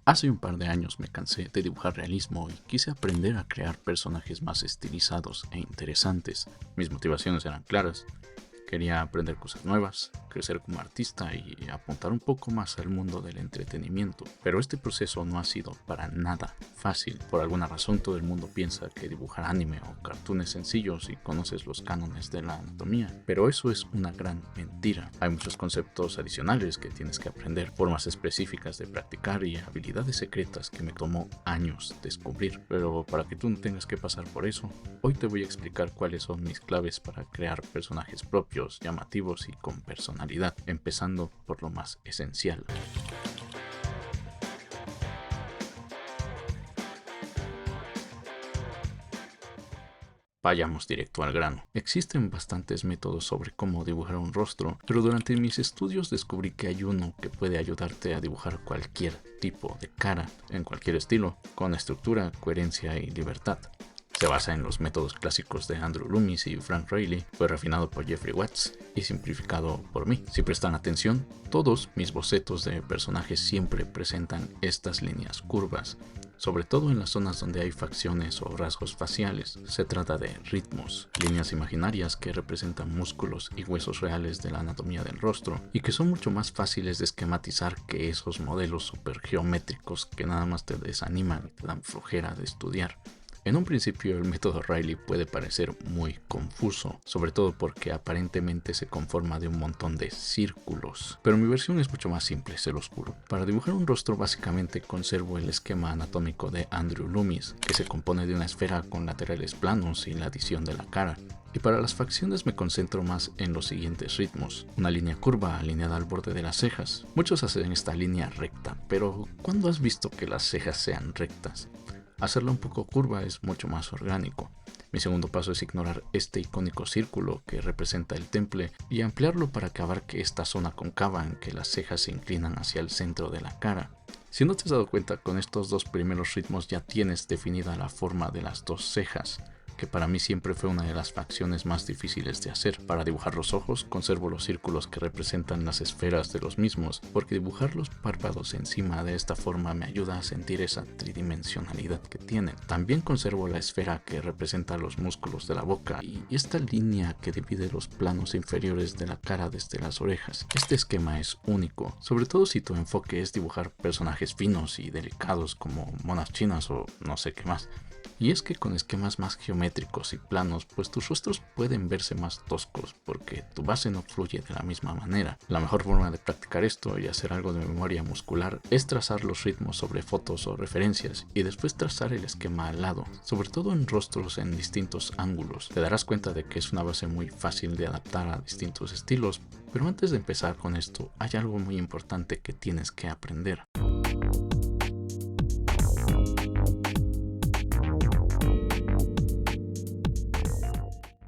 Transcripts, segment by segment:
Hace un par de años me cansé de dibujar realismo y quise aprender a crear personajes más estilizados e interesantes. Mis motivaciones eran claras. Quería aprender cosas nuevas, crecer como artista y apuntar un poco más al mundo del entretenimiento. Pero este proceso no ha sido para nada fácil. Por alguna razón todo el mundo piensa que dibujar anime o cartoons sencillos y conoces los cánones de la anatomía. Pero eso es una gran mentira. Hay muchos conceptos adicionales que tienes que aprender, formas específicas de practicar y habilidades secretas que me tomó años descubrir. Pero para que tú no tengas que pasar por eso, hoy te voy a explicar cuáles son mis claves para crear personajes propios, llamativos y con personalidad, empezando por lo más esencial. Vayamos directo al grano. Existen bastantes métodos sobre cómo dibujar un rostro, pero durante mis estudios descubrí que hay uno que puede ayudarte a dibujar cualquier tipo de cara, en cualquier estilo, con estructura, coherencia y libertad. Se basa en los métodos clásicos de Andrew Loomis y Frank Reilly, fue refinado por Jeffrey Watts y simplificado por mí. Si prestan atención, todos mis bocetos de personajes siempre presentan estas líneas curvas, sobre todo en las zonas donde hay facciones o rasgos faciales. Se trata de ritmos, líneas imaginarias que representan músculos y huesos reales de la anatomía del rostro y que son mucho más fáciles de esquematizar que esos modelos supergeométricos que nada más te desaniman y te dan flojera de estudiar. En un principio el método Reilly puede parecer muy confuso, sobre todo porque aparentemente se conforma de un montón de círculos, pero mi versión es mucho más simple, se los juro. Para dibujar un rostro básicamente conservo el esquema anatómico de Andrew Loomis, que se compone de una esfera con laterales planos y la adición de la cara. Y para las facciones me concentro más en los siguientes ritmos. Una línea curva alineada al borde de las cejas. Muchos hacen esta línea recta, pero ¿cuándo has visto que las cejas sean rectas? Hacerla un poco curva es mucho más orgánico. Mi segundo paso es ignorar este icónico círculo que representa el temple y ampliarlo para que abarque esta zona cóncava en que las cejas se inclinan hacia el centro de la cara. Si no te has dado cuenta, con estos dos primeros ritmos ya tienes definida la forma de las dos cejas, que para mí siempre fue una de las facciones más difíciles de hacer. Para dibujar los ojos, conservo los círculos que representan las esferas de los mismos, porque dibujar los párpados encima de esta forma me ayuda a sentir esa tridimensionalidad que tienen. También conservo la esfera que representa los músculos de la boca y esta línea que divide los planos inferiores de la cara desde las orejas. Este esquema es único, sobre todo si tu enfoque es dibujar personajes finos y delicados como monas chinas o no sé qué más. Y es que con esquemas más geométricos y planos, pues tus rostros pueden verse más toscos porque tu base no fluye de la misma manera. La mejor forma de practicar esto y hacer algo de memoria muscular es trazar los ritmos sobre fotos o referencias y después trazar el esquema al lado, sobre todo en rostros en distintos ángulos. Te darás cuenta de que es una base muy fácil de adaptar a distintos estilos, pero antes de empezar con esto, hay algo muy importante que tienes que aprender.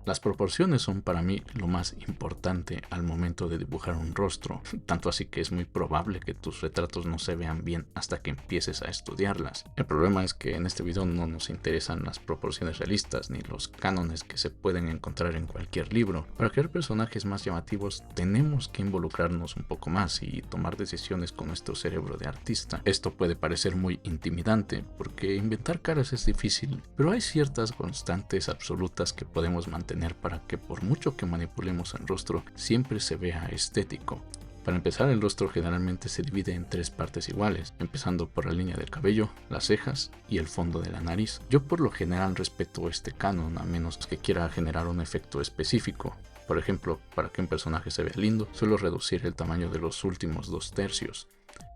Las proporciones son para mí lo más importante al momento de dibujar un rostro, tanto así que es muy probable que tus retratos no se vean bien hasta que empieces a estudiarlas. El problema es que en este video no nos interesan las proporciones realistas ni los cánones que se pueden encontrar en cualquier libro. Para crear personajes más llamativos tenemos que involucrarnos un poco más y tomar decisiones con nuestro cerebro de artista. Esto puede parecer muy intimidante porque inventar caras es difícil, pero hay ciertas constantes absolutas que podemos mantener para que por mucho que manipulemos el rostro siempre se vea estético. Para empezar, el rostro generalmente se divide en tres partes iguales, empezando por la línea del cabello, las cejas y el fondo de la nariz. Yo por lo general respeto este canon a menos que quiera generar un efecto específico. Por ejemplo, para que un personaje se vea lindo, suelo reducir el tamaño de los últimos 2/3.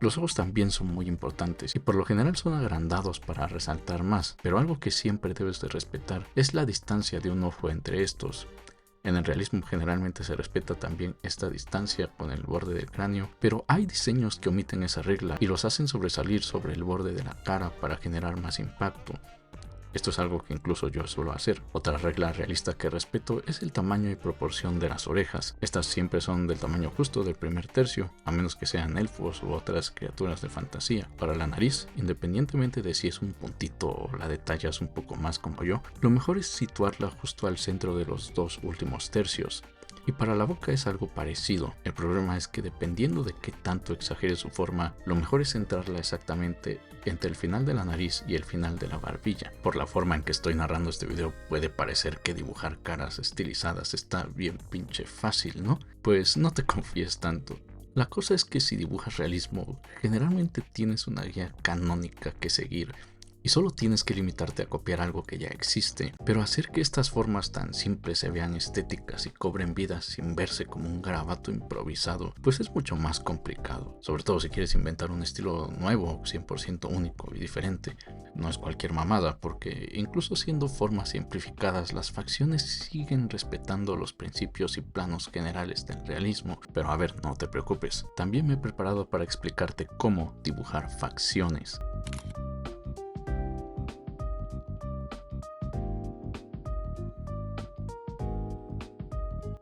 Los ojos también son muy importantes y por lo general son agrandados para resaltar más, pero algo que siempre debes de respetar es la distancia de un ojo entre estos. En el realismo generalmente se respeta también esta distancia con el borde del cráneo, pero hay diseños que omiten esa regla y los hacen sobresalir sobre el borde de la cara para generar más impacto. Esto es algo que incluso yo suelo hacer. Otra regla realista que respeto es el tamaño y proporción de las orejas. Estas siempre son del tamaño justo del primer tercio, a menos que sean elfos u otras criaturas de fantasía. Para la nariz, independientemente de si es un puntito o la detallas un poco más como yo, lo mejor es situarla justo al centro de los dos últimos tercios. Y para la boca es algo parecido. El problema es que dependiendo de qué tanto exagere su forma, lo mejor es centrarla exactamente entre el final de la nariz y el final de la barbilla. Por la forma en que estoy narrando este video puede parecer que dibujar caras estilizadas está bien pinche fácil, ¿no? Pues no te confíes tanto. La cosa es que si dibujas realismo, generalmente tienes una guía canónica que seguir. Y solo tienes que limitarte a copiar algo que ya existe, pero hacer que estas formas tan simples se vean estéticas y cobren vida sin verse como un garabato improvisado, pues es mucho más complicado. Sobre todo si quieres inventar un estilo nuevo, 100% único y diferente. No es cualquier mamada, porque incluso siendo formas simplificadas, las facciones siguen respetando los principios y planos generales del realismo. Pero a ver, no te preocupes, también me he preparado para explicarte cómo dibujar facciones.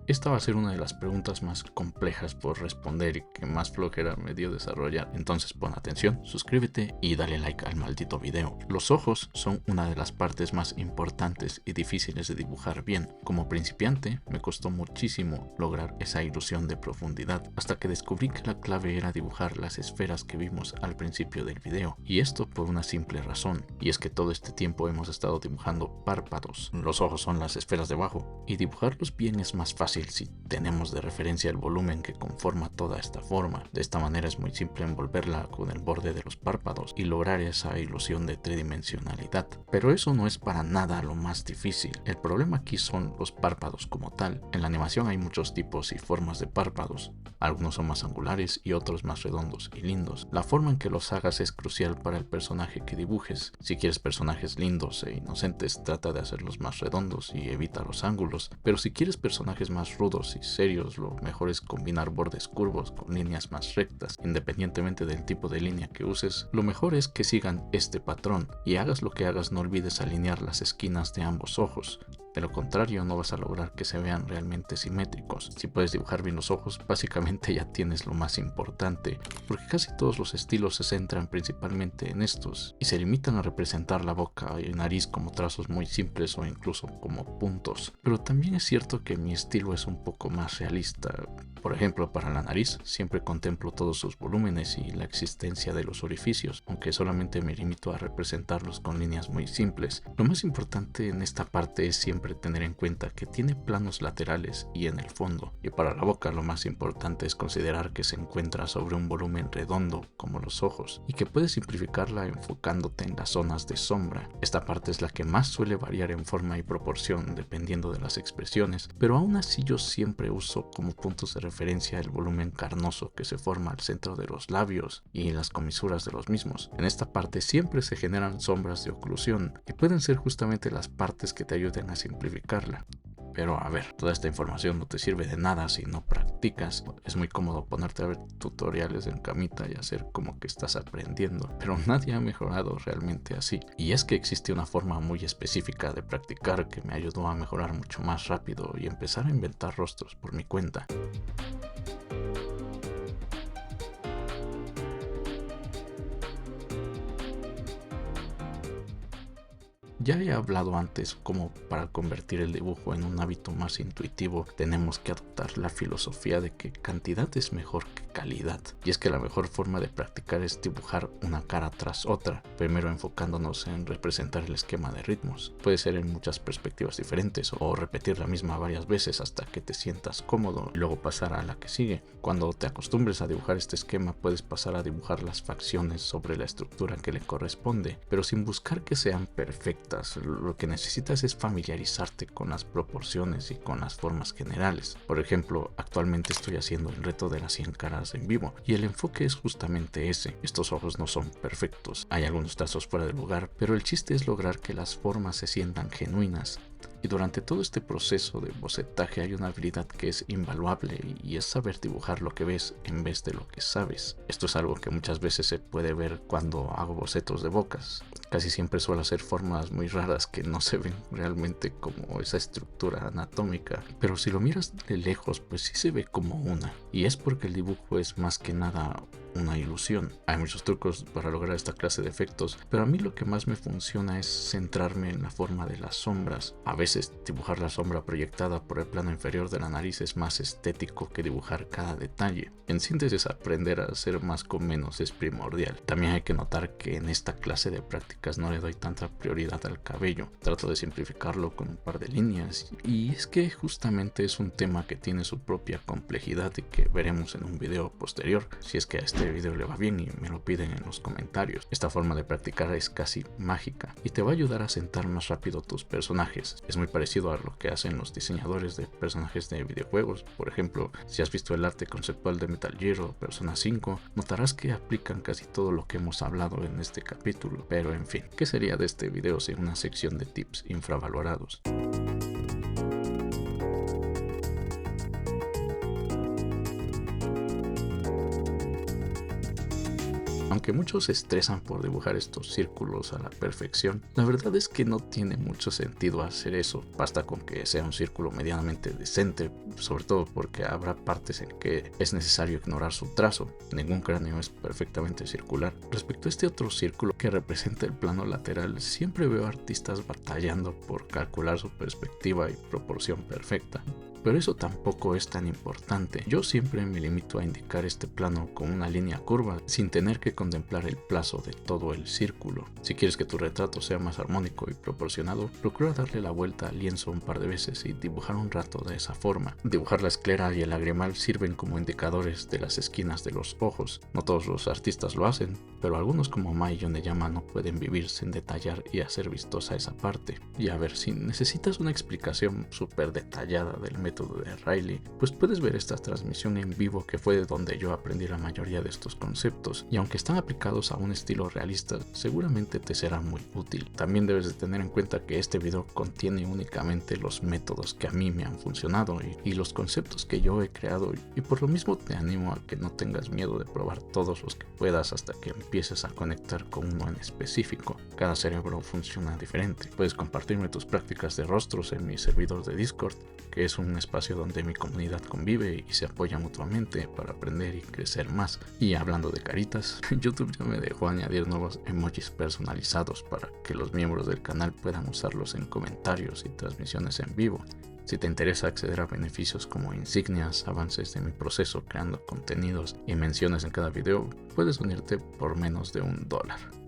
Esta va a ser una de las preguntas más complejas por responder y que más flojera me dio desarrollar, entonces pon atención, suscríbete y dale like al maldito video. Los ojos son una de las partes más importantes y difíciles de dibujar bien. Como principiante me costó muchísimo lograr esa ilusión de profundidad, hasta que descubrí que la clave era dibujar las esferas que vimos al principio del video, y esto por una simple razón, y es que todo este tiempo hemos estado dibujando párpados. Los ojos son las esferas de abajo, y dibujarlos bien es más fácil si tenemos de referencia el volumen que conforma toda esta forma. De esta manera es muy simple envolverla con el borde de los párpados y lograr esa ilusión de tridimensionalidad. Pero eso no es para nada lo más difícil. El problema aquí son los párpados como tal. En la animación hay muchos tipos y formas de párpados. Algunos son más angulares y otros más redondos y lindos. La forma en que los hagas es crucial para el personaje que dibujes. Si quieres personajes lindos e inocentes, trata de hacerlos más redondos y evita los ángulos. Pero si quieres personajes más rudos y serios, lo mejor es combinar bordes curvos con líneas más rectas. Independientemente del tipo de línea que uses, lo mejor es que sigan este patrón, y hagas lo que hagas no olvides alinear las esquinas de ambos ojos. De lo contrario no vas a lograr que se vean realmente simétricos. Si puedes dibujar bien los ojos, básicamente ya tienes lo más importante, porque casi todos los estilos se centran principalmente en estos, y se limitan a representar la boca y nariz como trazos muy simples o incluso como puntos. Pero también es cierto que mi estilo es un poco más realista. Por ejemplo, para la nariz siempre contemplo todos sus volúmenes y la existencia de los orificios, aunque solamente me limito a representarlos con líneas muy simples. Lo más importante en esta parte es siempre tener en cuenta que tiene planos laterales y en el fondo, y para la boca lo más importante es considerar que se encuentra sobre un volumen redondo como los ojos, y que puedes simplificarla enfocándote en las zonas de sombra. Esta parte es la que más suele variar en forma y proporción dependiendo de las expresiones, pero aún así yo siempre uso como puntos de referencia el volumen carnoso que se forma al centro de los labios y las comisuras de los mismos. En esta parte siempre se generan sombras de oclusión, que pueden ser justamente las partes que te ayuden a simplificarla. Pero a ver, toda esta información no te sirve de nada si no practicas. Es muy cómodo ponerte a ver tutoriales en camita y hacer como que estás aprendiendo, pero nadie ha mejorado realmente así. Y es que existe una forma muy específica de practicar que me ayudó a mejorar mucho más rápido y empezar a inventar rostros por mi cuenta. Ya he hablado antes cómo para convertir el dibujo en un hábito más intuitivo tenemos que adoptar la filosofía de que cantidad es mejor que calidad. Y es que la mejor forma de practicar es dibujar una cara tras otra, primero enfocándonos en representar el esquema de ritmos. Puede ser en muchas perspectivas diferentes o repetir la misma varias veces hasta que te sientas cómodo y luego pasar a la que sigue. Cuando te acostumbres a dibujar este esquema puedes pasar a dibujar las facciones sobre la estructura que le corresponde, pero sin buscar que sean perfectas. Lo que necesitas es familiarizarte con las proporciones y con las formas generales. Por ejemplo, actualmente estoy haciendo el reto de las 100 caras en vivo y el enfoque es justamente ese. Estos ojos no son perfectos, hay algunos trazos fuera de lugar, pero el chiste es lograr que las formas se sientan genuinas. Y durante todo este proceso de bocetaje hay una habilidad que es invaluable y es saber dibujar lo que ves en vez de lo que sabes. Esto es algo que muchas veces se puede ver cuando hago bocetos de bocas. Casi siempre suele ser formas muy raras que no se ven realmente como esa estructura anatómica, pero si lo miras de lejos pues sí se ve como una, y es porque el dibujo es más que nada una ilusión. Hay muchos trucos para lograr esta clase de efectos, pero a mí lo que más me funciona es centrarme en la forma de las sombras. A veces dibujar la sombra proyectada por el plano inferior de la nariz es más estético que dibujar cada detalle. En síntesis, aprender a hacer más con menos es primordial. También hay que notar que en esta clase de prácticas no le doy tanta prioridad al cabello. Trato de simplificarlo con un par de líneas, y es que justamente es un tema que tiene su propia complejidad y que veremos en un video posterior, si es que a este video le va bien y me lo piden en los comentarios. Esta forma de practicar es casi mágica y te va a ayudar a sentar más rápido tus personajes. Es muy parecido a lo que hacen los diseñadores de personajes de videojuegos. Por ejemplo, si has visto el arte conceptual de Metal Gear o Persona 5, notarás que aplican casi todo lo que hemos hablado en este capítulo. Pero en fin, ¿qué sería de este video sin una sección de tips infravalorados? Aunque muchos se estresan por dibujar estos círculos a la perfección, la verdad es que no tiene mucho sentido hacer eso. Basta con que sea un círculo medianamente decente, sobre todo porque habrá partes en que es necesario ignorar su trazo. Ningún cráneo es perfectamente circular. Respecto a este otro círculo que representa el plano lateral, siempre veo artistas batallando por calcular su perspectiva y proporción perfecta. Pero eso tampoco es tan importante. Yo siempre me limito a indicar este plano con una línea curva sin tener que contemplar el plazo de todo el círculo. Si quieres que tu retrato sea más armónico y proporcionado, procura darle la vuelta al lienzo un par de veces y dibujar un rato de esa forma. Dibujar la esclera y el lagrimal sirven como indicadores de las esquinas de los ojos. No todos los artistas lo hacen, pero algunos como Mai Yoneyama no pueden vivir sin detallar y hacer vistosa esa parte. Y a ver, si necesitas una explicación súper detallada del método de Riley, pues puedes ver esta transmisión en vivo, que fue de donde yo aprendí la mayoría de estos conceptos, y aunque están aplicados a un estilo realista, seguramente te será muy útil. También debes de tener en cuenta que este video contiene únicamente los métodos que a mí me han funcionado y los conceptos que yo he creado, y por lo mismo te animo a que no tengas miedo de probar todos los que puedas hasta que empieces a conectar con uno en específico. Cada cerebro funciona diferente. Puedes compartirme tus prácticas de rostros en mi servidor de Discord, que es un espacio donde mi comunidad convive y se apoya mutuamente para aprender y crecer más. Y hablando de caritas, YouTube ya me dejó añadir nuevos emojis personalizados para que los miembros del canal puedan usarlos en comentarios y transmisiones en vivo. Si te interesa acceder a beneficios como insignias, avances de mi proceso creando contenidos y menciones en cada video, puedes unirte por menos de $1.